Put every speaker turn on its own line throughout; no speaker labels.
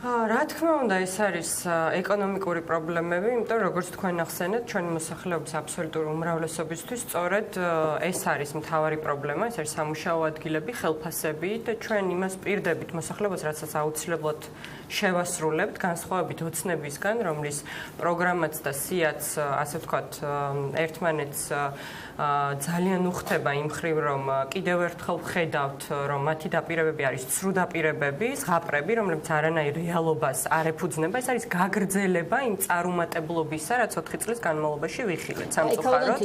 რა თქმა უნდა, ეს არის ეკონომიკური პრობლემები, იმიტომ რომ როგორც თქვენ ახსენეთ, ჩვენი მოსახლეობის აბსოლუტური უმრავლესობისთვის სწორედ ეს არის მთავარი პრობლემა, ეს არის სამუშაო ადგილები, ხელფასები და ჩვენ იმას პირდებით მოსახლეობას, რასაც აუცილებლად შევასრულებთ, განსხვავებით ოცნებისგან, რომლის პროგრამაც და სიაც, ასე ვთქვათ, ერთმანეთს ძალიან უხდება იმ მხრივ, რომ კიდევ ერთხელ ვხედავთ, რომ მათი დაპირებები არის ცრუ დაპირებები, ზღაპრები, რომლებიც არანაირ რეალობას არ ეფუძნება, ეს არის გაგრძელება იმ წარუმატებლობისა, რაც 4 წლის განმავლობაში ვიხილეთ სამწუხაროდ.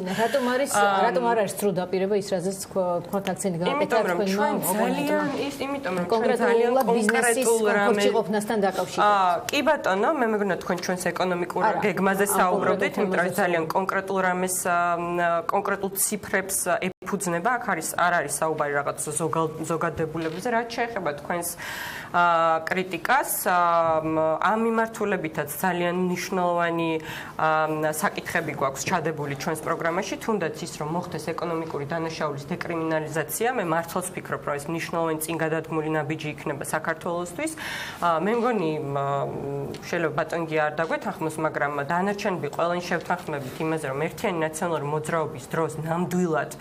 რატომ არ არის ცრუ დაპირება ის, რაზეც თქვათ აქცენტი გააკეთა თქვენმა ოპონენტებმა?
იმიტომ რომ ჩვენ ძალიან კონკრეტულ
რამე დაკავშირებით.
კი ბატონო, მე მეგონა თქვენ ჩვენს ეკონომიკურ გეგმაზე საუბრობდით, იმიტომ რომ ძალიან კონკრეტულ რამეს, კონკრეტულ ციფრებს ეფუძნება, აქ არ არის საუბარი რაღაც ზოგადებულებებზე, რაც შეეხება თქვენს კრიტიკას, ამ მიმართულებითაც ძალიან მნიშვნელოვანი საკითხები გვაქვს ჩადებული ჩვენს პროგრამაში, თუნდაც ის, რომ მოხდეს ეკონომიკური დანაშაულის დეკრიმინალიზაცია, მე მართლაც ვფიქრობ, რომ ეს მნიშვნელოვანი წინგადადგმული ნაბიჯი იქნება საქართველოსთვის. მე მგონი შეიძლება ბატონგი არ დაგვეთანხმოს, მაგრამ დანარჩენები ყველანი შევთანხმებით იმაზე, რომ ერთიანი ნაციონალური მოძრაობის დროს ნამდვილად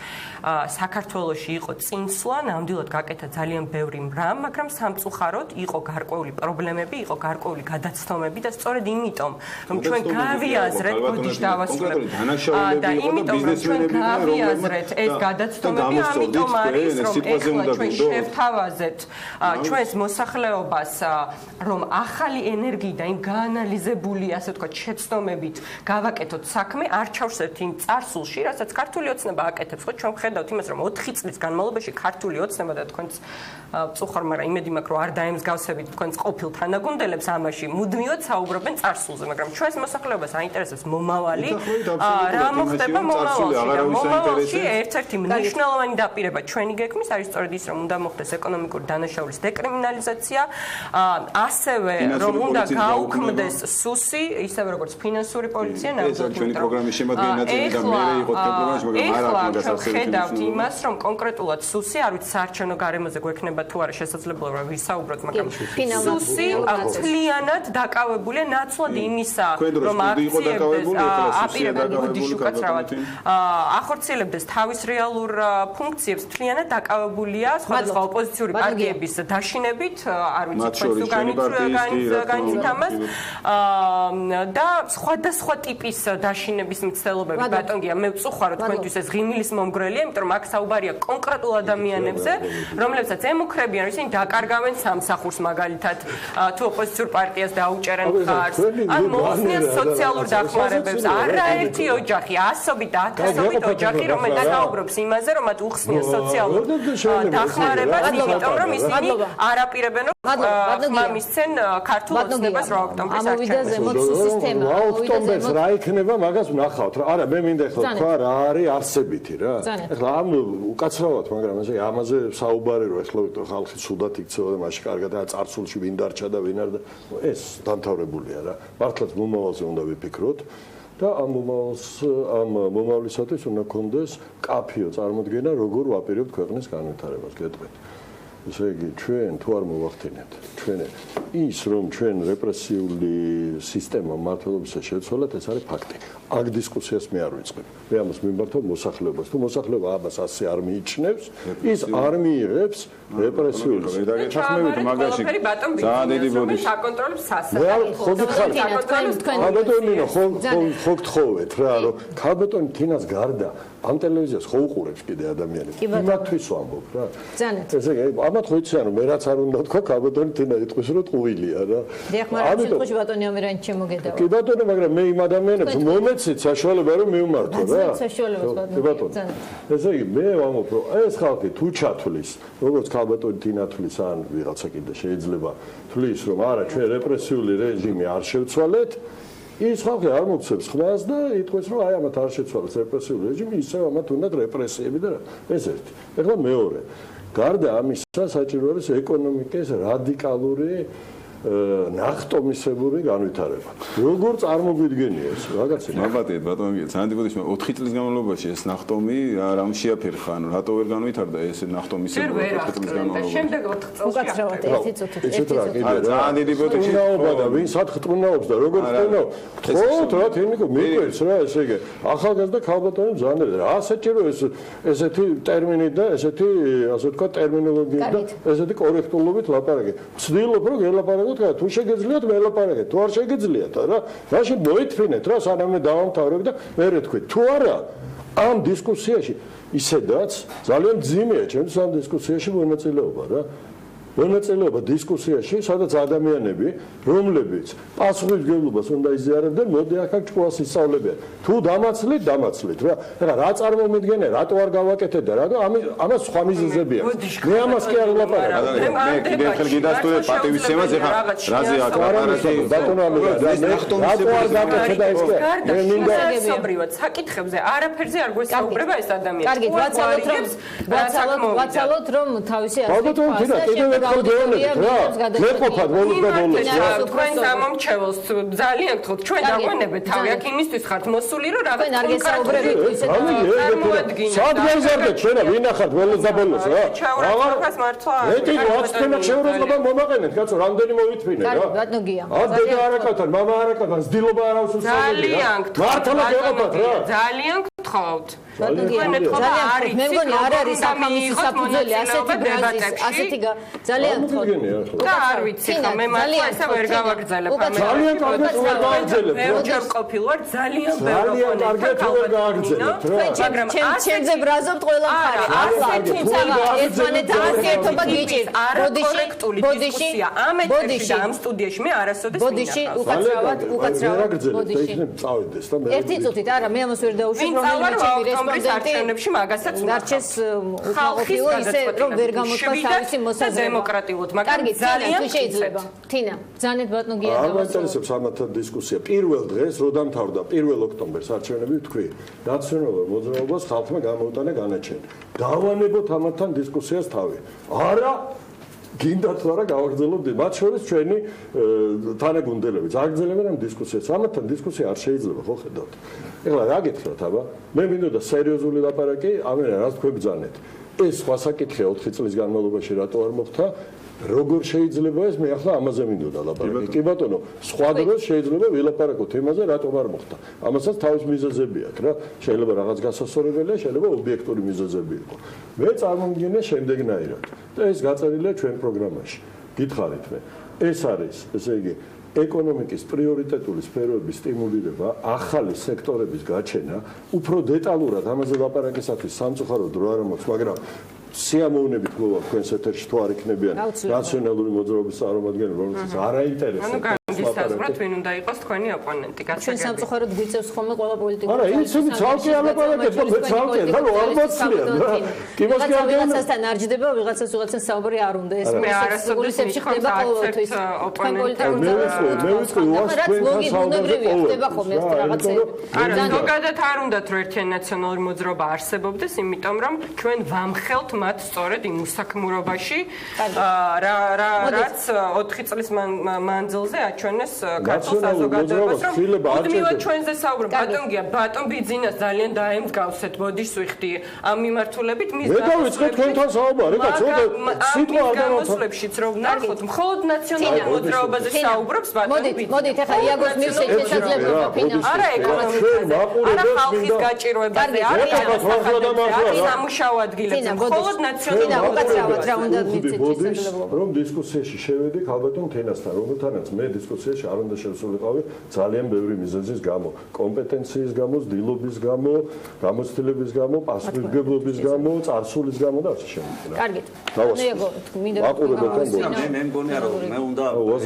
საქართველოში იყო წინსვლა, ნამდვილად გაკეთა ძალიან ბევრი მრამ, მაგრამ სამწუხაროდ იყო გარკვეული პრობლემები, იყო გარკვეული გადაცდომები და სწორედ იმიტომ, რომ ჩვენ გავიაზრეთ, ბოდიშ დავასრულებ და იმიტომ, რომ ჩვენ გავიაზრეთ ეს გადაცდომები, ამიტომ არის, რომ ეხლა ჩვენ შევთავაზეთ ჩვენს მოსახლეობას, რომ ახალი ენერგიით და იმ გაანალიზებული, ასე ვთქვათ, შეცდომებით გავაკეთოთ საქმე, არ ჩავშევთ იმ წარსულში, რასაც ქართული ოცნება აკეთებს. ხო, ჩვენ ვხედავთ იმას, რომ 4 წლის განმავლობაში ქართული ოცნება და თქვენც წუხარ, მაგრამ იმედი მაქვს, რომ არ დაემსგავსებით თქვენს ყოფილ თანაგუნდელებს ამაში, მუდმივად საუბრობენ წარსულზე, მაგრამ ჩვენს მოსახლეობას აინტერესებს მომავალი, რა მოხდება მომავალში და მომავალში ერთ-ერთი მნიშვნელოვანი დაპირება ჩვენი გეგმის არის სწორედ ის, რომ უნდა მოხდეს ეკონომიკური დანაშაულის დეკრიმინალიზაცია, ასევე რომ უნდა გაუქმდეს სუსი, ისევე როგორც ფინანსური პოლიცია,
ნამდვილად ჩვენი პროგრამის შემადგენელი ნაწილი და მე იყო პროგრამაში, მაგრამ არ აქვს გასაცდელი.
ხედავთ იმას, რომ კონკრეტულად სუსი, არ ვიცი საარჩევნო გარემოზე გვექნება თუ არა შესაძლებლობა რომ ვისაუბროთ, მაგრამ სუსი მთლიანად დაკავებულია ნაცვლად იმისა, რომ აპირებდა ბუდიშ უკაცრავად ახორციელებდეს თავის რეალურ ფუნქციებს, მთლიანად დაკავებულია სხვადასხვა ოპოზიციური პარტიების დაშინებით, არ ვიცი თქვენ თუ განიცდით ამას, და სხვადასხვა ტიპის დაშინების მცდელობები, ბატონგია, მე ვწუხარო თქვენთვის ეს ღიმილის მომგვრელია, იმიტომ რომ აქ საუბარია კონკრეტულ ადამიანებზე, რომლებსაც ემუქრებიან, ისინი დაკარგავენ სამსახურს მაგალითად, თუ ოპოზიციურ პარტიას დაუჭერენ მხარს, ან მოხსნიან სოციალურ დახმარებებს, არაერთი ოჯახი, ასობით და ათასობით ოჯახი, რომელიც საუბრობს იმაზე, რომ მათ უხსნიან სოციალურ დახმარებას, იმიტომ რომ ისინი არ აპირებენ, რომ ხმამისცენ ქართულ ოცნებას 8 ოქტომბრის
არჩევნებში.
ოქტომბერს რა იქნება, მაგას ვნახავთ რა. არა, მე მინდა ხო თქვა რა არის არსებითი რა. ეხლა ამ უკაცრავად, მაგრამ ამაზე საუბარი რომ ეხლა ხალხი სუდად იქცევა და მაშინ კარგად და წარსულში ვინ დარჩა და ვინ არ და ეს დამთავრებულია რა. მართლაც მომავალზე უნდა ვიფიქროთ და ამ მომავლისათვის უნდა გქონდეს კაფეო წარმოდგენა, როგორ ვაპირებთ ქვეყნის განვითარებას, გეტყვით. ესე იგი, ჩვენ თუ არ მოვახდინეთ, ჩვენ ის რომ ჩვენ რეპრესიული სისტემა მართლობისა შევცვალეთ, ეს არის ფაქტი. აქ დისკუსიას მე არ ვიწყებ. მე ამას მიმართავ მოსახლეობას. თუ მოსახლეობა ამას ასე არ მიიჩნევს, ის არ მიიღებს რეპრესიულს.
დაგეთანხმებით მაგაში. ძალიან დიდი ბოდიში.
საკონტროლებს სასწრაფო.
მე ხო გითხარით, ქალბატონინო, ხო გთხოვეთ რა, რომ ქალბატონი თინას გარდა ამ ტელევიზიას ხო უყურებს კიდე ადამიანები. იმათთვის ვამბობ რა. ესე იგი, ამათ ხო იციან რომ მე რაც არ უნდა თქვა, ქალბატონი თინა იტყვის რომ ტყუილია რა.
დიახ, მაგრამ სიტყვაში ბატონი ამერანი შემოგედავა.
კი ბატონო, მაგრამ მე იმ ადამიანებს მომეცით საშუალება რომ მივმართო რა.
საშუალებას ბატონო.
ესე იგი, მე ვამბობ რომ ეს ხალხი თუ ჩათვლის, როგორც ქალბატონი თინა თვლის ან ვიღაცა კიდე შეიძლება თვლის რომ არა, ჩვენ რეპრესიული რეჟიმი არ შევცვალეთ, ის ხალხი არ მოგცემს ხმას და იტყვის რომ აი ამათ არ შეცვალეს რეპრესიული რეჟიმი, ისევ ამათ უნდათ რეპრესიები და ეს ერთი. ეხლა მეორე. გარდა ამისა საჭირო არის ეკონომიკის რადიკალური ნახტომისებური განვითარება. როგორ წარმოგვიდგენია ეს რაღაცა?
მაბატეთ ბატონო, სანტიბოდიშმა 4 წლის განმავლობაში ეს ნახტომი რამ შეაფერხა, ანუ რატო ვერ განვითარდა ეს ნახტომისებური 4 წლის განმავლობაში?
შემდეგ 4 წელს
უკაცრავად ერთი წუთით.
ძალიან დიდი პროტესტი.
და ვინ სათხტრუნაობს და როგორ ხდენო? თქო, რა თემიკო მიყვეს რა ესე იგი. ახალგაზრდა ქალბატონი ბრძანებს რა ასეთირო ესეთი ტერმინი და ესეთი ასე ვთქვა ტერმინოლოგია და ესეთი კორექტულობით ლაპარაკი. ვცდილობ რომ გელაპარაკოთ, თუ შეგეძლიათ მელაპარაკეთ, თუ არ შეგეძლიათ რა. რაში მოითფინეთ რა სანამ დავამთავრებ და მერე თქვი. თუ არა ამ დისკუსიაში ისედაც ძალიან ძიმეა ჩემს ამ დისკუსიაში მონაწილეობა რა. მონაწილეობა დისკუსიაში, სადაც ადამიანები, რომლებიც პასუხისმგებლობას უნდა იზიარებდნენ, მოდი ახლა ჭკუას ისწავლებიან. თუ დამაცლით რა. ეხლა რა წარმომიდგენია, რატო არ გავაკეთეთ და რატო ამას სხვა მიზეზებია. მე ამას კი არ ვლაპარაკ.
მე კიდევ ხელ გიდასტურებ პატივისცემას, ეხლა რაზე აქ ლაპარაკი?
ბატონო ამერა, რატო არ გაკეთე და ეს კი? მე მინდა
საუბრობთ საკითხებზე, არაფერზე არ გვესაუბრება ეს ადამიანი.
კარგი, ვაცალოთ რომ თავისი
ასეთი მეყოფად ბოლოს და ბოლოს რა
თქვენ გამომჩევლს ძალიან გთხოვთ ჩვენ დაგვანებეთ თავი აქ იმისთვის ხართ მოსული რომ რაღაც
არ გესაუბრებით ისე
წარმოადგინეთ
სად გაზარდეთ ჩვენ ვინახართ ბოლოს და ბოლოს რა
რაღაც მართლა
მეტი 10 თემა შეურაცხყოფა მომაყენეთ კაცო რამდენი მოვითფინე რა
კარგი ბატონო გია
დედა არაკათან მამა არაკათან ზდილობა არ აქვს
ძალიან
მართლა გეყოფათ რა
ძალიან გთხოვთ
ბატონო გია ძალიან მე მგონი არ არის სამამის საფუძველი ასეთი ბრაზის ასეთი ძალიან გთხოვთ
და არ ვიცი ხა მე მართლა ესე ვერ გავაგრძელებ
ძალიან კარგად ვერ გავაგრძელებ
მე ჯერ ყოფილ ვარ ძალიან
ძალიან კარგად ვერ გავაგრძელებ რა
მაგრამ ჩემზე ბრაზობთ ყველა მხარე თუმცა ერთმანეთთან ურთიერთობა გიჭირ ბოდიში
ამ ეთერში და ამ სტუდიაში მე არასოდეს
ბოდიში უკაცრავად
ბოდიში წავიდეს და მე
ერთი წუთით არა მე ამას ვერ დაუშვებ რომელიმე ჩემი
რესპონდენტი მაგასაც
დარჩეს უკმაყოფილო ისე რომ ვერ გამოთქვა თავისი მოსაზრება
დემოკრატიულად მაგრამ
ძალიან შეიძლება თინა ძანეთ ბატონო გია
არ მაინტერესებს ამათა დისკუსია პირველ დღეს რო დამთავრდა 1 ოქტომბერს არჩევნები თქვი ნაციონალურ მოძრაობას ხალხმა გამოუტანა განაჩენი დავანებოთ ამათთან დისკუსიას თავი არა გინდა თუ არა გავაგრძელებდი მათ შორის ჩვენი თანაგუნდელები წაგრძელებენ ამ დისკუსიას ამათთან დისკუსია არ შეიძლება ხო ხედავთ ეხლა რა გითხრათ აბა მე მინდოდა სერიოზული ლაპარაკი ამერა რაც თქვენ ბძანეთ ეს სხვა საკითხია 4 წლის განმავლობაში რატო არ მოხდა როგორ შეიძლება ეს მე ახლა ამაზე მინდოდა ლაპარაკი კი ბატონო სხვა დროს შეიძლება ვილაპარაკოთ იმაზე რატო არ მოხდა ამასაც თავის მიზეზები აქვს რა შეიძლება რაღაც გასასწორებელია შეიძლება ობიექტური მიზეზები იყო მე წარმომიდგენია შემდეგნაირად და ეს გაწერილია ჩვენ პროგრამაში გითხარით მე ეს არის ესე იგი ეკონომიკის პრიორიტეტული სფეროების სტიმულირება, ახალი სექტორების გაჩენა, უფრო დეტალურად ამაზე ლაპარაკისათვის სამწუხაროდ დრო არ მოაქვს, მაგრამ სიამოვნებით გქონდა თქვენს ეთერში თუ არ იქნებიან ნაციონალური მოძრაობის წარმომადგენლები, რომელსაც არ აინტერესებს
გისაზღვროთ ვინ უნდა იყოს თქვენი ოპონენტი გასაგები.
ჩვენ სამწუხაროდ გვიწევს ხოლმე ყველა პოლიტიკური
არა, იცი ცალკე ალაპარაკეთ და მე ცალკე და არ მოცლიან რა. კი მოსკი არ
ვიღაცასთან არ ჯდება, ვიღაცას საუბარი არ უნდა ეს
მე არასოდეს ხდება ყოველთვის ოპონენტი.
მე ვიცი უას თქვენთან საუბარი
ხდება ხოლმე ეს რაღაცები.
არა, ზოგადად არ უნდათ რომ ერთიანი ნაციონალური მოძრაობა არსებობდეს, იმიტომ რომ ჩვენ ვამხელთ მათ სწორედ იმ უსაქმურობაში, რაც 4 წლის მანძილზე ჩვენეს ქართულ საზოგადოებას რომ მუდმივად ჩვენზე საუბრობ ბატონგია ბატონ ბიძინას ძალიან დაემსგავსეთ ბოდიშს ვიხდი ამ მიმართულებით მის
მე დავიწყე თქვენთან საუბარი და ცოტა სიტყვა არ
გამოსვლებშიც რომ ნახოთ მხოლოდ ნაციონალურ მოძრაობაზე საუბრობს ბატონ ბიძინა
მოდით ახლა იაგოს მივშეთ შესაძლებლობა ფინა
არა ეკონომიკაზე არა ხალხის გაჭირვებაზე არა სამუშაო ადგილებზე მხოლოდ ნაციონალურ
უკაცრავად რა უნდა მიცეთ შესაძლებლობა
რომ დისკუსიაში შევედი ქალბატონ თენასთან რომელთანაც მე დისკუსიაში არ უნდა შევსულიყავი ძალიან ბევრი მიზეზის გამო, კომპეტენციის გამო, ძილობის გამო, გამოცდილების გამო, პასუხისმგებლობის გამო, წარსულის გამო და ასე შემდეგ.
კარგით. ნეიგო, მინდა
მე მგონია რომ მე უნდა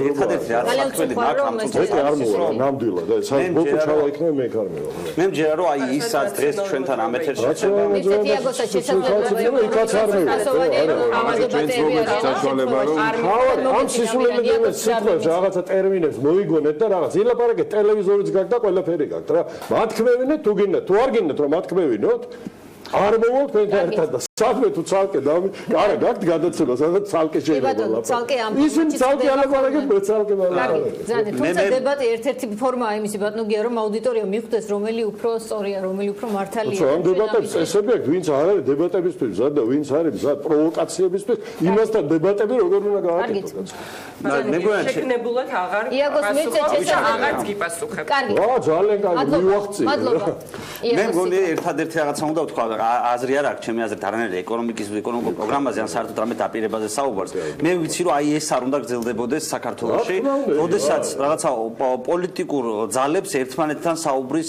ერთადერთი არ საქმელი მაგ
არ მოვა ნამდვილად და საბოლოო ჩავა იქნება მე არ მევა.
მე მჯერა რომ აი ისაც დღეს ჩვენთან ამ ეთერში
ისეთი იაგოსაც შესაძლებლობა
იქაც არ მევა. ამ სისულელეებს სიტყვებს რაღაცა ტერმინებს მოიგონეთ და რაღაც ილაპარაკეთ ტელევიზორიც გაქვს და ყველაფერი გაქვს რა. მათქმევინეთ თუ გინდათ თუ არ გინდათ რომ მათქმევინოთ არ მოვალ თქვენთან ერთად საქმე თუ ცალკე არა გაქვთ გადაცემა სადაც ცალკე შეიძლება
ცალკე ამ
ისინი ცალკე ალაპარაკებენ მე ცალკე
მაგალითად ზანე თუმცა დებატი ერთ-ერთი ფორმაა იმისი ბატონგია რომ აუდიტორია მიხვდეს რომელი უფრო სწორია რომელი უფრო მართალია
ამ დებატებს წესები აქვს ვინც არ არის დებატებისთვის მზად და ვინც არის მზად პროვოკაციებისთვის იმასთან დებატები როგორ უნდა გააკეთოს
შეგნებულად აღარ
იაგოს მეცეთ ეს
აღარც გიპასუხებ
კარგი
ძალიან კარგი მივახცი
მადლობა
მე მგონი ერთადერთი რაღაცა უნდა ვთქვა აზრი არ აქვს ჩემი აზრით არანაირი ეკონომიკურ პროგრამაზე ან საერთოდ რამე დაპირებაზე საუბარს მე ვიცი რომ აი ეს არ უნდა გრძელდებოდეს საქართველოში როდესაც რაღაცა პოლიტიკურ ძალებს ერთმანეთთან საუბრის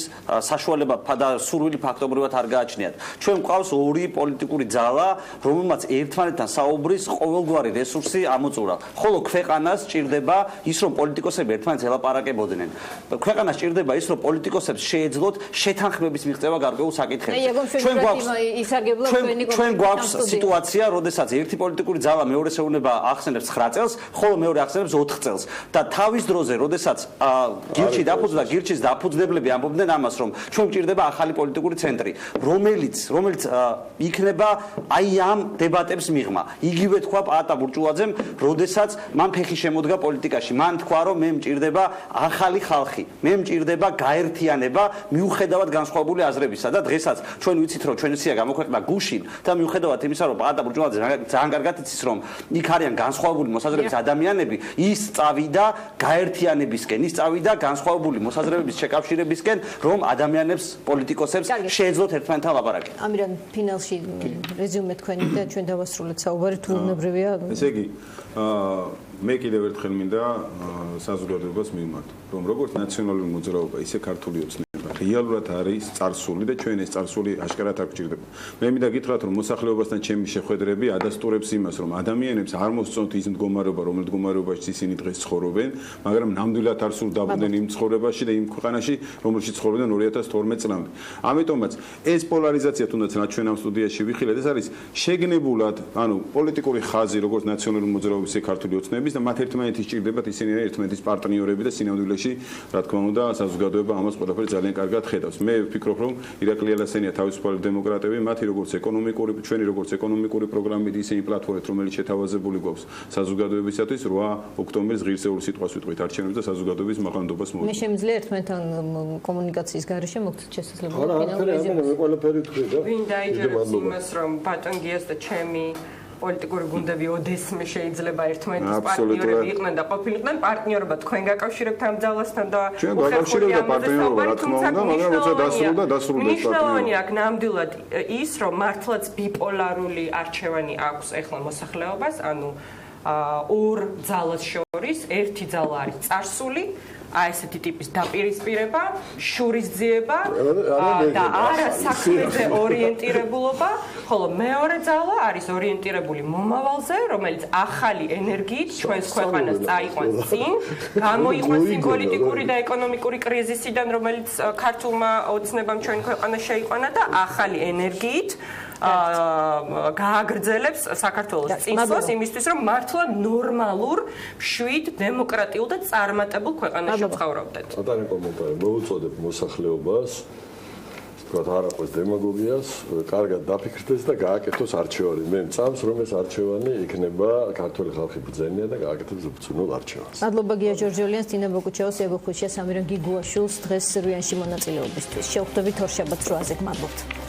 საშუალება და სურვილი ფაქტობრივად არ გააჩნიათ ჩვენ გვყავს ორი პოლიტიკური ძალა რომელმაც ერთმანეთთან საუბრის ყოველგვარი რესურსი ამოწურა ხოლო ქვეყანას ჭირდება ის რომ პოლიტიკოსები ერთმანეთს ელაპარაკებოდნენ ქვეყანას ჭირდება ის რომ პოლიტიკოსებს შეეძლოთ შეთანხმების მიღწევა გარკვეულ საკითხებში ჩვენ გვაქვს სიტუაცია, როდესაც ერთი პოლიტიკური ძალა მეორეს ეუბნება ახსენებს 9 წელს, ხოლო მეორე ახსენებს 4 წელს. და თავის დროზე, როდესაც გირჩი დაფუძნდა, გირჩის დაფუძნებლები ამბობდნენ ამას, რომ ჩვენ გვჭირდება ახალი პოლიტიკური ცენტრი, რომელიც იქნება აი ამ დებატებს მიღმა. იგივე თქვა პაატა ბურჭულაძემ, როდესაც მან ფეხი შემოდგა პოლიტიკაში. მან თქვა, რომ მე მჭირდება ახალი ხალხი, მე მჭირდება გაერთიანება მიუხედავად განსხვავებული აზრებისა და დღესაც ჩვენ ვიცით, რომ ჩვენი სია გამოქვეყნდა გუშინ და მიუხედავად იმისა, რომ პაატა ბურჭულაძე ძალიან კარგად იცის, რომ იქ არიან განსხვავებული მოსაზრების ადამიანები, ის წავიდა გაერთიანებისკენ, ის წავიდა განსხვავებული მოსაზრებების შეკავშირებისკენ, რომ ადამიანებს, პოლიტიკოსებს შეეძლოთ ერთმანეთთან ლაპარაკი.
ამირან ფინალში რეზიუმე თქვენი და ჩვენ დავასრულეთ საუბარი თუ უნებრივია.
ესე იგი, მე კიდევ ერთხელ მინდა საზოგადოებას მივმართო, რომ როგორც ნაციონალური მოძრაობა, ისე ქართული ოცნება რეალურად არის წარსული და ჩვენ ეს წარსული აშკარად არ გვჭირდება. მე მინდა გითხრათ, რომ მოსახლეობასთან ჩემი შეხვედრები ადასტურებს იმას, რომ ადამიანებს არ მოსწონთ ის მდგომარეობა, რომელ მდგომარეობაში ისინი დღეს ცხოვრობენ, მაგრამ ნამდვილად არ სურთ დაბრუნდნენ იმ ცხოვრებაში და იმ ქვეყანაში, რომელშიც ცხოვრობდნენ 2012 წლამდე. ამიტომაც ეს პოლარიზაცია თუნდაც რაც ჩვენ ამ სტუდიაში ვიხილეთ, ეს არის შეგნებულად, პოლიტიკური ხაზი, როგორც ნაციონალური მოძრაობის ქართული ოცნების და მათ ერთმანეთის ჭირდებათ ისინი ერთმანეთის პარტნიორები და სინამდვილეში, რა თქმა უნდა, საზოგადოება ამას ყველაფერს ძალიან კარგად ხედავს. მე ვფიქრობ, რომ ირაკლი ალასენია თავისუფალი დემოკრატები, მათი როგორც ეკონომიკური, ჩვენი როგორც ეკონომიკური პროგრამით, ისინი პლატფორმით, რომელიც შეთავაზებული გვაქვს საზოგადოებისათვის 8 ოქტომბრის ღირსეული სიტყვას ვიტყვით არჩევნებს და საზოგადოების მაღლანდობას მოვიდა.
მე შემიძლია ერთმანეთთან კომუნიკაციის გარეშე მოგცეთ შესაძლებლობა
ფინალურ ყველაფერი თქვი და
ვინ დაიჯერებს იმას, რომ ბატონგიას და ჩემი პოლიტიკური გუნდები ოდესმე შეიძლება ერთმანეთის პარტნიორები იყვნენ და ყოფილიყვნენ პარტნიორობა თქვენ გაკავშირებთ ამ ძალასთან და
ჩვენ გაკავშირებთ პარტნიორობა რა თქმა უნდა, მაგრამ როცა დასრულდა
მნიშვნელოვანია აქ ნამდვილად ის რომ მართლაც ბიპოლარული არჩევანი აქვს ეხლა მოსახლეობას, ანუ ორ ძალას შორის ერთი ძალა არის წარსული აი ესეთი ტიპის დაპირისპირება, შურისძიება და არა საქმეზე ორიენტირებულობა, ხოლო მეორე ძალა არის ორიენტირებული მომავალზე, რომელიც ახალი ენერგიით ჩვენს ქვეყანას წაიყვანს წინ, გამოიყვანს იმ პოლიტიკური და ეკონომიკური კრიზისიდან, რომელიც ქართულმა ოცნებამ ჩვენ ქვეყანას შეიყვანა და ახალი ენერგიით გააგრძელებს საქართველოს წინსვლას იმისთვის, რომ მართლა ნორმალურ, მშვიდ, დემოკრატიულ და წარმატებულ ქვეყანაში ვცხოვრობდეთ.
ცოტანი კომენტარი მოვუწოდებ მოსახლეობას, თქვა არ აყვეს დემაგოგიას, კარგად დაფიქრდეს და გააკეთოს არჩევანი. მე მწამს, რომ ეს არჩევანი იქნება ქართული ხალხი ბრძენია და გააკეთებს უბრძნულ არჩევანს.
მადლობა გია ჯორჯოლიანს, ტინა ბოკუჩაოს, იაგო ხუჩიას, ამირან გიგუაშვილს დღეს რუიანში მონაწილეობისთვის. შევხვდებით ორშაბათს 8-ზე. გმადლობთ.